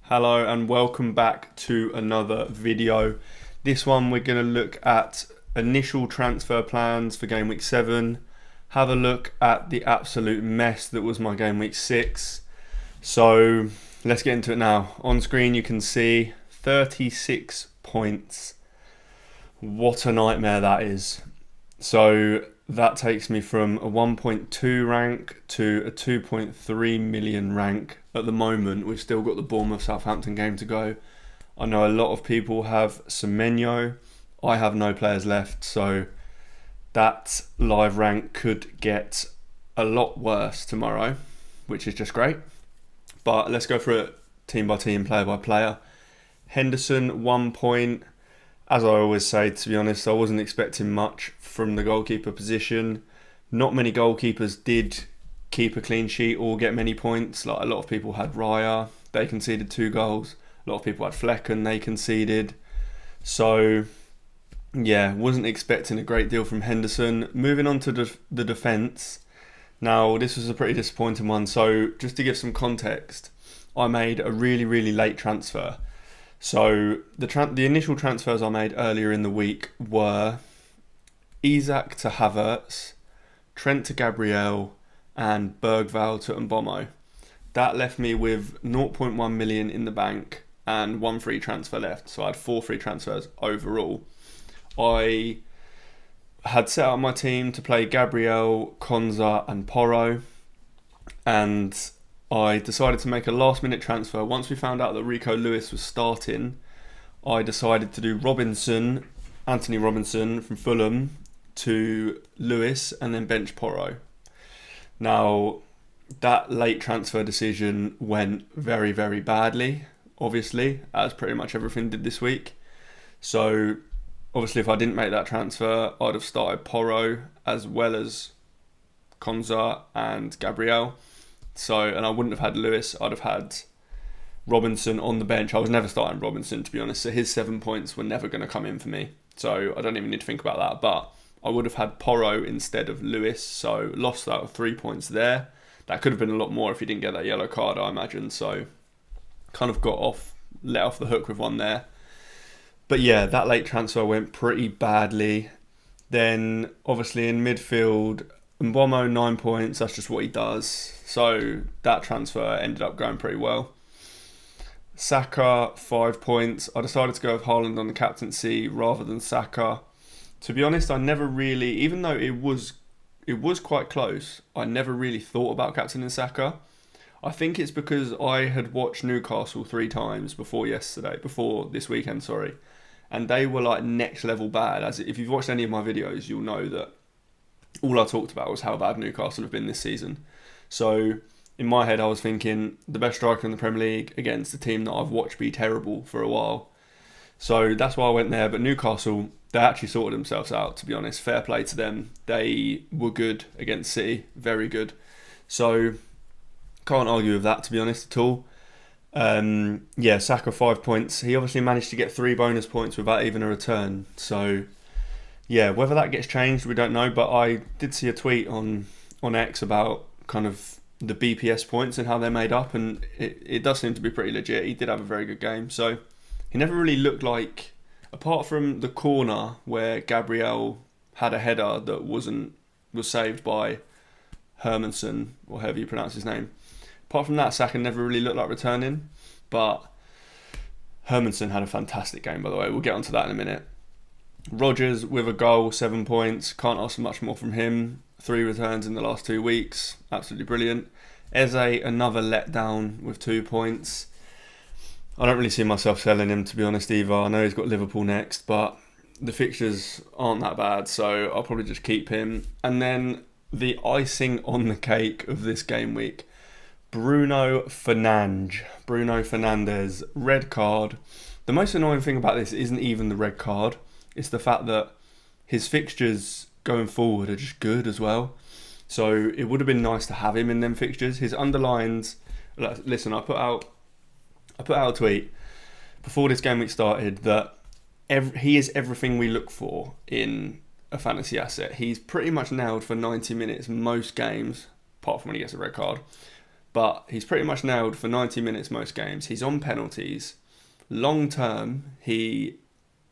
Hello and welcome back to another video. This one we're going to look at initial transfer plans for game week 7, have a look at the absolute mess that was my game week 6. So let's get into it now. On screen you can see 36 points. What a nightmare that is. So that takes me from a 1.2 rank to a 2.3 million rank at the moment. We've still got the Bournemouth-Southampton game to go. I know a lot of people have Semenyo. I have no players left, so that live rank could get a lot worse tomorrow, which is just great. But let's go through it team by team, player by player. Henderson, 1 point. As I always say, to be honest, I wasn't expecting much from the goalkeeper position. Not many goalkeepers did keep a clean sheet or get many points. Like a lot of people had Raya, they conceded 2 goals. A lot of people had Flecken, they conceded. So, yeah, wasn't expecting a great deal from Henderson. Moving on to the defence. Now, this was a pretty disappointing one. So, just to give some context, I made a really late transfer. So the initial transfers I made earlier in the week were Isak to Havertz, Trent to Gabriel, and Bergvall to Mbomo. That left me with 0.1 million in the bank and 1 free transfer left. So I had 4 free transfers overall. I had set up my team to play Gabriel, Konza, and Porro, and I decided to make a last minute transfer. Once we found out that Rico Lewis was starting, I decided to do Anthony Robinson from Fulham to Lewis and then bench Porro. Now, that late transfer decision went very badly, obviously, as pretty much everything did this week. So, obviously, if I didn't make that transfer, I'd have started Porro as well as Konza and Gabriel. So, and I wouldn't have had Lewis, I'd have had Robinson on the bench. I was never starting Robinson, to be honest, so his 7 points were never going to come in for me. So I don't even need to think about that. But I would have had Porro instead of Lewis, so lost out of 3 points there. That could have been a lot more if he didn't get that yellow card, I imagine. So kind of let off the hook with one there. But yeah, that late transfer went pretty badly. Then obviously in midfield, Mbomo 9 points, that's just what he does. So that transfer ended up going pretty well. Saka 5 points. I decided to go with Haaland on the captaincy rather than Saka. To be honest, I never really, even though it was quite close, I never really thought about captaining Saka. I think it's because I had watched Newcastle 3 times before this weekend, and they were like next level bad. As if you've watched any of my videos, you'll know that all I talked about was how bad Newcastle have been this season. So in my head, I was thinking the best striker in the Premier League against a team that I've watched be terrible for a while. So that's why I went there. But Newcastle, they actually sorted themselves out, to be honest. Fair play to them. They were good against City. Very good. So can't argue with that, to be honest, at all. Saka 5 points. He obviously managed to get 3 bonus points without even a return. So yeah, whether that gets changed, we don't know. But I did see a tweet on X about kind of the BPS points and how they're made up, and it does seem to be pretty legit. He did have a very good game. So he never really looked like, apart from the corner where Gabriel had a header that was saved by Hermansen, or however you pronounce his name. Apart from that, Saka never really looked like returning. But Hermansen had a fantastic game, by the way. We'll get onto that in a minute. Rodgers with a goal, 7 points. Can't ask for much more from him. 3 returns in the last 2 weeks. Absolutely brilliant. Eze, another letdown with 2 points. I don't really see myself selling him, to be honest, either. I know he's got Liverpool next, but the fixtures aren't that bad, so I'll probably just keep him. And then the icing on the cake of this game week, Bruno Fernandes, red card. The most annoying thing about this isn't even the red card. It's the fact that his fixtures going forward are just good as well. So it would have been nice to have him in them fixtures. His underlines, listen, I put out a tweet before this game week started that he is everything we look for in a fantasy asset. He's pretty much nailed for 90 minutes most games, apart from when he gets a red card. but he's pretty much nailed for 90 minutes most games. He's on penalties. Long term, he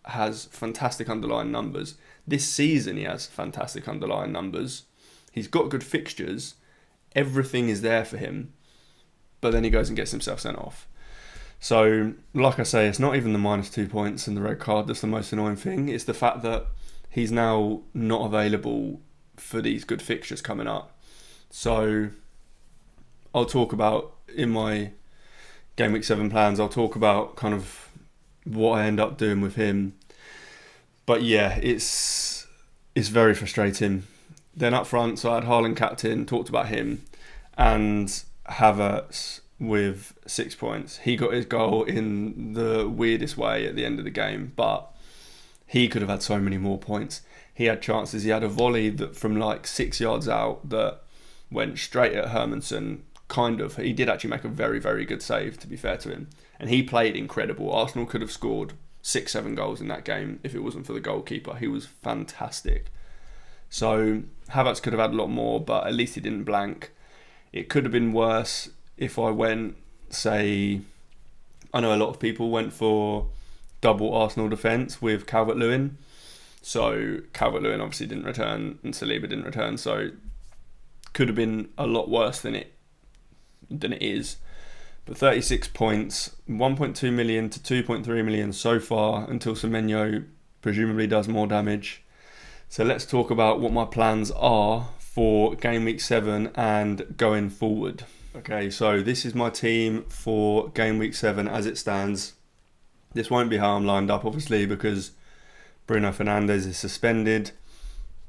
has fantastic underlying numbers. This season, he has fantastic underlying numbers. He's got good fixtures. Everything is there for him. But then he goes and gets himself sent off. So, like I say, it's not even the -2 points and the red card that's the most annoying thing. It's the fact that he's now not available for these good fixtures coming up. So, I'll talk about, in my Game Week 7 plans, I'll talk about kind of what I end up doing with him. But yeah, it's very frustrating. Then up front, so I had Haaland captain, talked about him, and Havertz with 6 points. He got his goal in the weirdest way at the end of the game, but he could have had so many more points. He had chances. He had a volley that from like 6 yards out that went straight at Hermansen. He did actually make a very, very good save, to be fair to him. And he played incredible. Arsenal could have scored 6-7 goals in that game if it wasn't for the goalkeeper. He was fantastic. So Havertz could have had a lot more, but at least he didn't blank. It could have been worse if I went, say, I know a lot of people went for double Arsenal defence with Calvert-Lewin. So Calvert-Lewin obviously didn't return and Saliba didn't return. So could have been a lot worse than it is. But 36 points, 1.2 million to 2.3 million so far until Semenyo presumably does more damage. So let's talk about what my plans are for Game Week 7 and going forward. Okay, so this is my team for Game Week 7 as it stands. This won't be how I'm lined up, obviously, because Bruno Fernandes is suspended,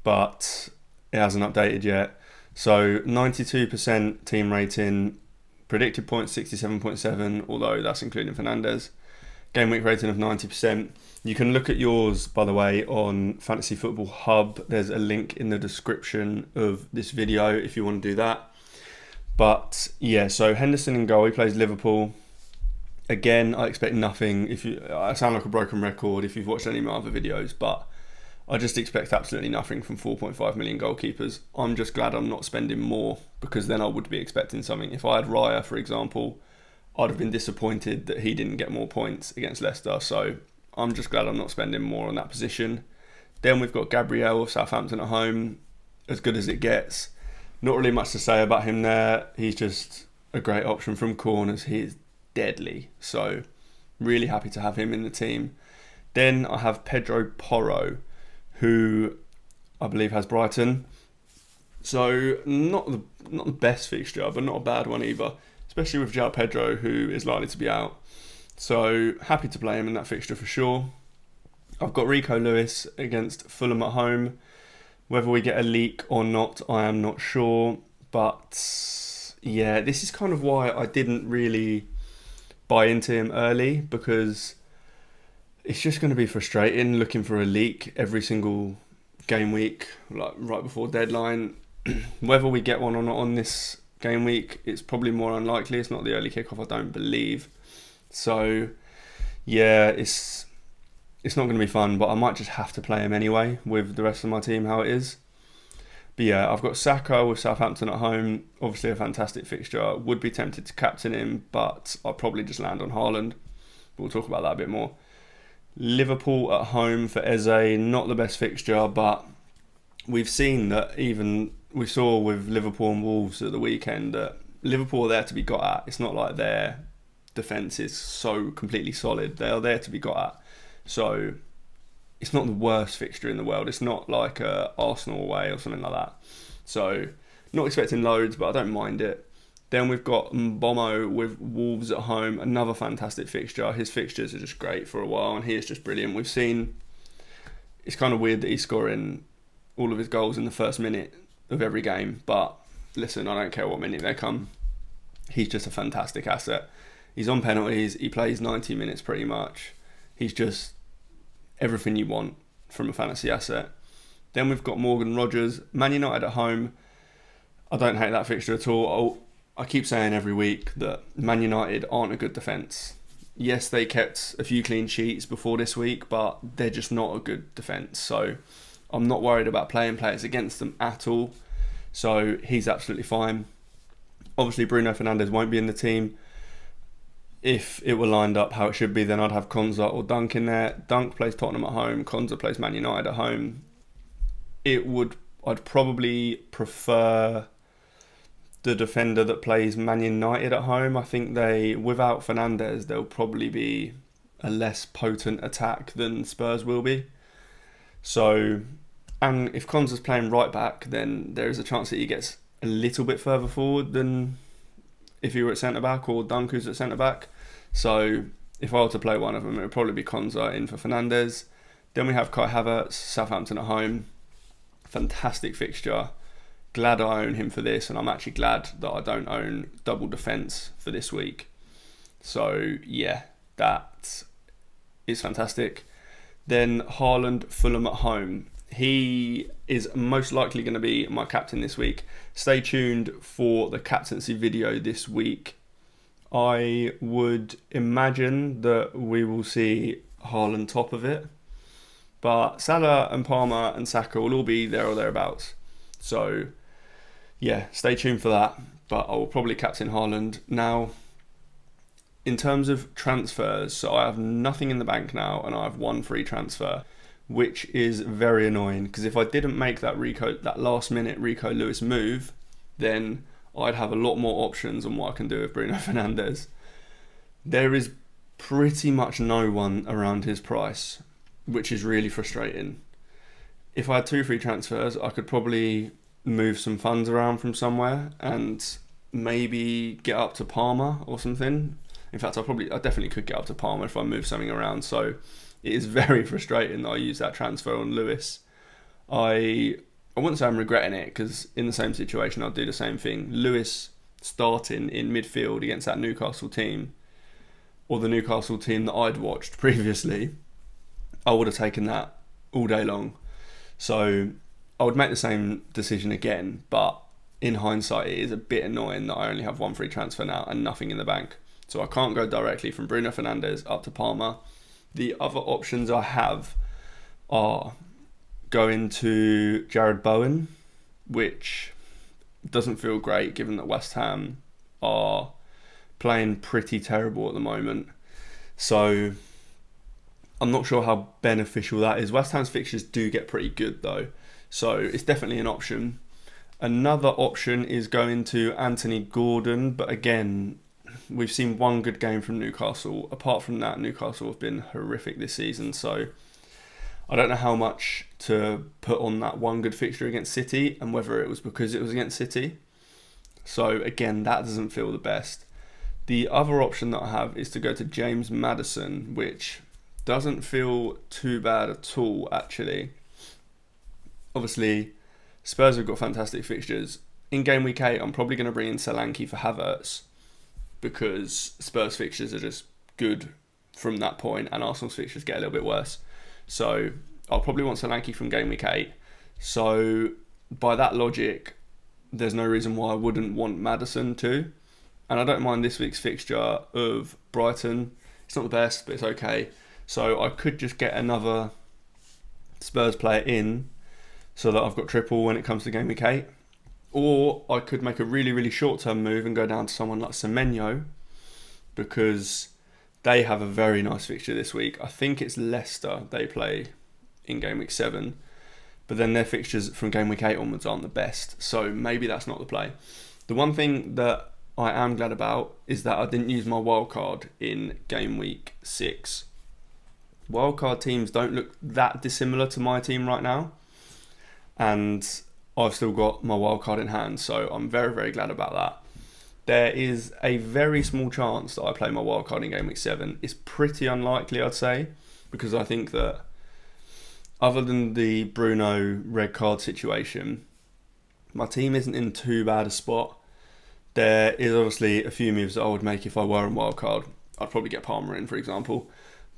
but it hasn't updated yet. So 92% team rating, predicted points 67.7, although that's including Fernandes. Game week rating of 90%. You can look at yours, by the way, on Fantasy Football Hub. There's a link in the description of this video if you want to do that. But yeah, so Henderson in goal. He plays Liverpool. Again, I expect nothing. I sound like a broken record if you've watched any of my other videos, but I just expect absolutely nothing from 4.5 million goalkeepers. I'm just glad I'm not spending more, because then I would be expecting something. If I had Raya, for example, I'd have been disappointed that he didn't get more points against Leicester. So I'm just glad I'm not spending more on that position. Then we've got Gabriel of Southampton at home, as good as it gets. Not really much to say about him there. He's just a great option from corners. He is deadly. So really happy to have him in the team. Then I have Pedro Porro, who I believe has Brighton. So not the best fixture, but not a bad one either, especially with João Pedro, who is likely to be out. So happy to play him in that fixture for sure. I've got Rico Lewis against Fulham at home. Whether we get a leak or not, I am not sure. But yeah, this is kind of why I didn't really buy into him early, because it's just going to be frustrating looking for a leak every single game week, like right before deadline. Whether we get one or not on this game week, it's probably more unlikely. It's not the early kickoff, I don't believe. So yeah, it's not going to be fun, but I might just have to play him anyway with the rest of my team, how it is. But yeah, I've got Saka with Southampton at home. Obviously a fantastic fixture. Would be tempted to captain him, but I'll probably just land on Haaland. But we'll talk about that a bit more. Liverpool at home for Eze, not the best fixture, but we've seen that we saw with Liverpool and Wolves at the weekend that Liverpool are there to be got at. It's not like their defence is so completely solid. They are there to be got at. So it's not the worst fixture in the world. It's not like Arsenal away or something like that. So not expecting loads, but I don't mind it. Then we've got Mbomo with Wolves at home, another fantastic fixture. His fixtures are just great for a while, and he is just brilliant. We've seen, it's kind of weird that he's scoring all of his goals in the first minute of every game, but listen, I don't care what minute they come. He's just a fantastic asset. He's on penalties, he plays 90 minutes pretty much. He's just everything you want from a fantasy asset. Then we've got Morgan Rogers, Man United at home. I don't hate that fixture at all. I keep saying every week that Man United aren't a good defence. Yes, they kept a few clean sheets before this week, but they're just not a good defence. So I'm not worried about playing players against them at all. So he's absolutely fine. Obviously, Bruno Fernandes won't be in the team. If it were lined up how it should be, then I'd have Konza or Dunk in there. Dunk plays Tottenham at home. Konza plays Man United at home. I'd probably prefer the defender that plays Man United at home. I think without Fernandes, they'll probably be a less potent attack than Spurs will be. So, and if Konza's playing right back, then there is a chance that he gets a little bit further forward than if he were at centre back, or Dunk who's at centre back. So if I were to play one of them, it would probably be Konza in for Fernandes. Then we have Kai Havertz, Southampton at home. Fantastic fixture. Glad I own him for this, and I'm actually glad that I don't own double defence for this week. So yeah, that is fantastic. Then Haaland, Fulham at home. He is most likely going to be my captain this week. Stay tuned for the captaincy video this week. I would imagine that we will see Haaland top of it, but Salah and Palmer and Saka will all be there or thereabouts. So yeah, stay tuned for that, but I will probably captain Haaland. Now, in terms of transfers, so I have nothing in the bank now, and I have one free transfer, which is very annoying, because if I didn't make that last minute Rico Lewis move, then I'd have a lot more options on what I can do with Bruno Fernandes. There is pretty much no one around his price, which is really frustrating. If I had two free transfers, I could probably move some funds around from somewhere and maybe get up to Palmer or something. In fact, I definitely could get up to Palmer if I move something around. So it is very frustrating that I use that transfer on Lewis. I wouldn't say I'm regretting it, because in the same situation I'd do the same thing. Lewis starting in midfield against that Newcastle team, or the Newcastle team that I'd watched previously, I would have taken that all day long. So I would make the same decision again, but in hindsight it is a bit annoying that I only have one free transfer now and nothing in the bank. So I can't go directly from Bruno Fernandes up to Palmer. The other options I have are going to Jared Bowen, which doesn't feel great given that West Ham are playing pretty terrible at the moment. So I'm not sure how beneficial that is. West Ham's fixtures do get pretty good though, so it's definitely an option. Another option is going to Anthony Gordon, but again, we've seen one good game from Newcastle. Apart from that, Newcastle have been horrific this season, so I don't know how much to put on that one good fixture against City and whether it was because it was against City. So again, that doesn't feel the best. The other option that I have is to go to James Maddison, which doesn't feel too bad at all, actually. Obviously, Spurs have got fantastic fixtures. In game week 8, I'm probably going to bring in Solanke for Havertz, because Spurs fixtures are just good from that point and Arsenal's fixtures get a little bit worse. So I'll probably want Solanke from game week 8. So by that logic, there's no reason why I wouldn't want Maddison too. And I don't mind this week's fixture of Brighton. It's not the best, but it's okay. So I could just get another Spurs player in so that I've got triple when it comes to game week 8. Or I could make a really, really short-term move and go down to someone like Semenyo, because they have a very nice fixture this week. I think it's Leicester they play in game week 7, but then their fixtures from game week 8 onwards aren't the best, so maybe that's not the play. The one thing that I am glad about is that I didn't use my wildcard in game week 6. Wildcard teams don't look that dissimilar to my team right now, and I've still got my wildcard in hand, so I'm very, very glad about that. There is a very small chance that I play my wildcard in game week 7. It's pretty unlikely, I'd say, because I think that other than the Bruno red card situation, my team isn't in too bad a spot. There is obviously a few moves that I would make if I were on wildcard. I'd probably get Palmer in, for example,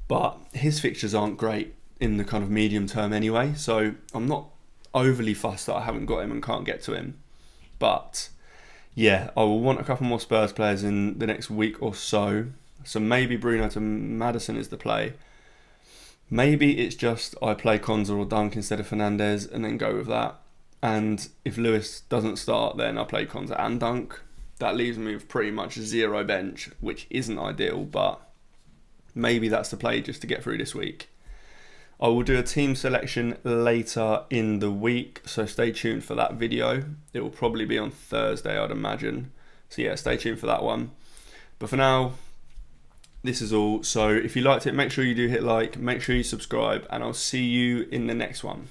but his fixtures aren't great in the kind of medium term anyway, so I'm not overly fussed that I haven't got him and can't get to him. But yeah, I will want a couple more Spurs players in the next week or so. So maybe Bruno to Maddison is the play. Maybe it's just I play Konza or Dunk instead of Fernandes and then go with that. And if Lewis doesn't start, then I play Konza and Dunk. that leaves me with pretty much 0 bench, which isn't ideal, but maybe that's the play just to get through this week. I will do a team selection later in the week, so stay tuned for that video. It will probably be on Thursday, I'd imagine. So yeah, stay tuned for that one. But for now, this is all. So if you liked it, make sure you do hit like, make sure you subscribe, and I'll see you in the next one.